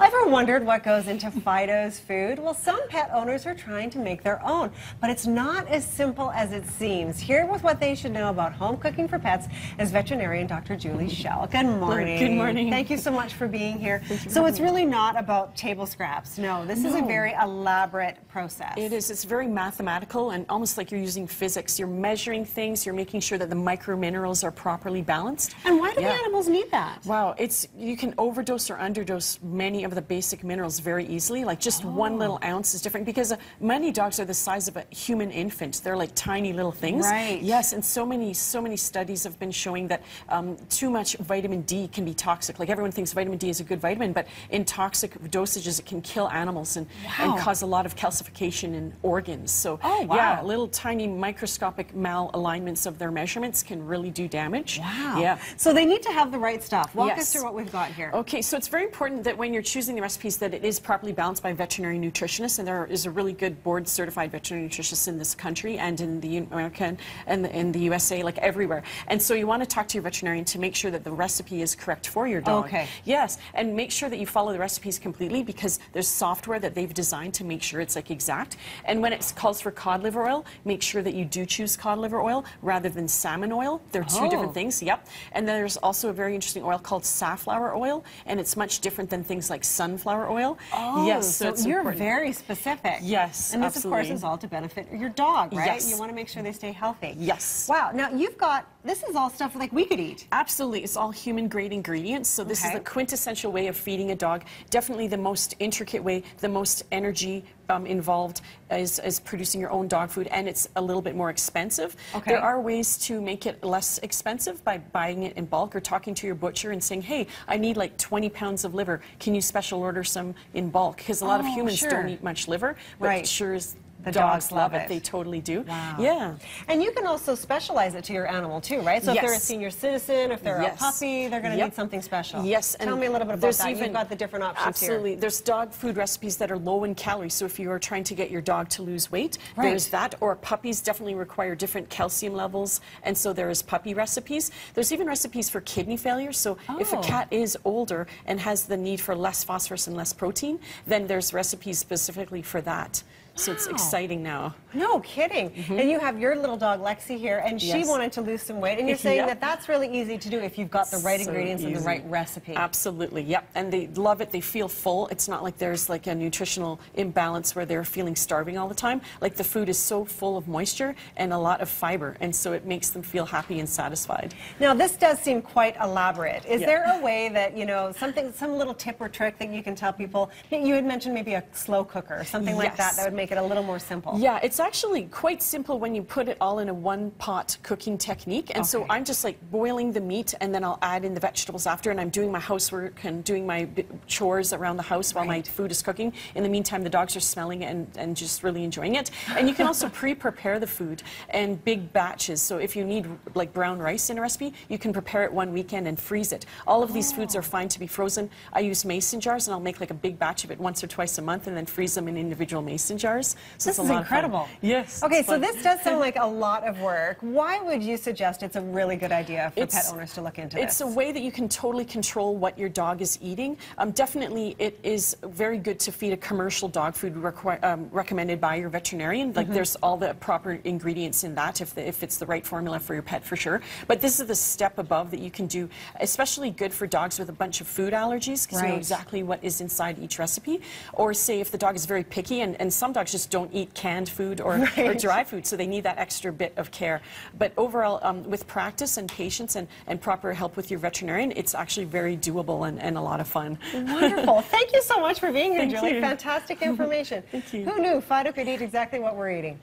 Ever wondered what goes into Fido's food? Well, some pet owners are trying to make their own, but it's not as simple as it seems. Here with what they should know about home cooking for pets is veterinarian Dr. Julie Schell. Good morning. Good morning. Thank you so much for being here. So it's really not about table scraps. No, this is a very elaborate process. It is. It's very mathematical and almost like you're using physics. You're measuring things. You're making sure that the micro minerals are properly balanced. And why do the animals need that? Wow, you can overdose or underdose many of the basic minerals very easily. Like just 1 little ounce is different because many dogs are the size of a human infant. They're like tiny little things. Right. Yes, and so many studies have been showing that too much vitamin D can be toxic. Like everyone thinks vitamin D is a good vitamin, but in toxic dosages it can kill animals and cause a lot of calcification in organs. So yeah, little tiny microscopic malalignments of their measurements can really do damage. Wow. Yeah. So they need to have the right stuff. Walk us through what we've got here. Okay, so it's very important that when you're choosing the recipes that it is properly balanced by a veterinary nutritionist, and there is a really good board certified veterinary nutritionist in this country and in the America and in the USA, like everywhere. And so you want to talk to your veterinarian to make sure that the recipe is correct for your dog. Okay. Yes, and make sure that you follow the recipes completely because there's software that they've designed to make sure it's like exact. And when it calls for cod liver oil, make sure that you do choose cod liver oil rather than salmon oil. They're two different things. Yep. And then there's also a very interesting oil called safflower oil, and it's much different than things like sunflower oil. Oh, yes, so it's you're important. Very specific. Yes, and this, absolutely. of course, is all to benefit your dog, right? Yes. You want to make sure they stay healthy. Yes. Wow. Now you've got, this is all stuff like we could eat. Absolutely. It's all human-grade ingredients, so this is the quintessential way of feeding a dog. Definitely the most intricate way, the most energy involved is producing your own dog food, and it's a little bit more expensive. Okay. There are ways to make it less expensive by buying it in bulk or talking to your butcher and saying, hey, I need like 20 pounds of liver. Can you special order some in bulk? Because a lot of humans don't eat much liver, but sure as the dogs love it. They totally do. Wow. Yeah. And you can also specialize it to your animal too, right? So if they're a senior citizen, if they're a puppy, they're going to need something special. Yes. Tell me a little bit about that. You've got the different options here. Absolutely. There's dog food recipes that are low in calories. So if you are trying to get your dog to lose weight, there's that. Or puppies definitely require different calcium levels. And so there is puppy recipes. There's even recipes for kidney failure. So if a cat is older and has the need for less phosphorus and less protein, then there's recipes specifically for that. So it's exciting now. No kidding. And you have your little dog Lexi here, and she wanted to lose some weight, and you're saying that that's really easy to do if you've got the right ingredients and the right recipe. Absolutely, yep. And they love it. They feel full. It's not like there's like a nutritional imbalance where they're feeling starving all the time. Like the food is so full of moisture and a lot of fiber, and so it makes them feel happy and satisfied. Now this does seem quite elaborate. Is there a way that, you know, some little tip or trick that you can tell people? You had mentioned maybe a slow cooker or something like that that would make it a little more simple. Yeah, it's actually quite simple when you put it all in a one-pot cooking technique. And so I'm just like boiling the meat, and then I'll add in the vegetables after, and I'm doing my housework and doing my chores around the house while my food is cooking. In the meantime, the dogs are smelling it and just really enjoying it. And you can also pre-prepare the food in big batches. So if you need like brown rice in a recipe, you can prepare it one weekend and freeze it. All of these foods are fine to be frozen. I use mason jars, and I'll make like a big batch of it once or twice a month and then freeze them in individual mason jars. So this is incredible. Yes. Okay, so this does sound like a lot of work. Why would you suggest it's a really good idea for pet owners to look into this? It's a way that you can totally control what your dog is eating. Definitely, it is very good to feed a commercial dog food recommended by your veterinarian. Like there's all the proper ingredients in that if it's the right formula for your pet, for sure. But this is the step above that you can do, especially good for dogs with a bunch of food allergies, because you know exactly what is inside each recipe. Or say if the dog is very picky, and some dogs just don't eat canned food or dry food, so they need that extra bit of care. But overall, with practice and patience and proper help with your veterinarian, it's actually very doable and a lot of fun. Wonderful. Thank you so much for being here, Julie. Fantastic information. Thank you. Who knew Fido could eat exactly what we're eating?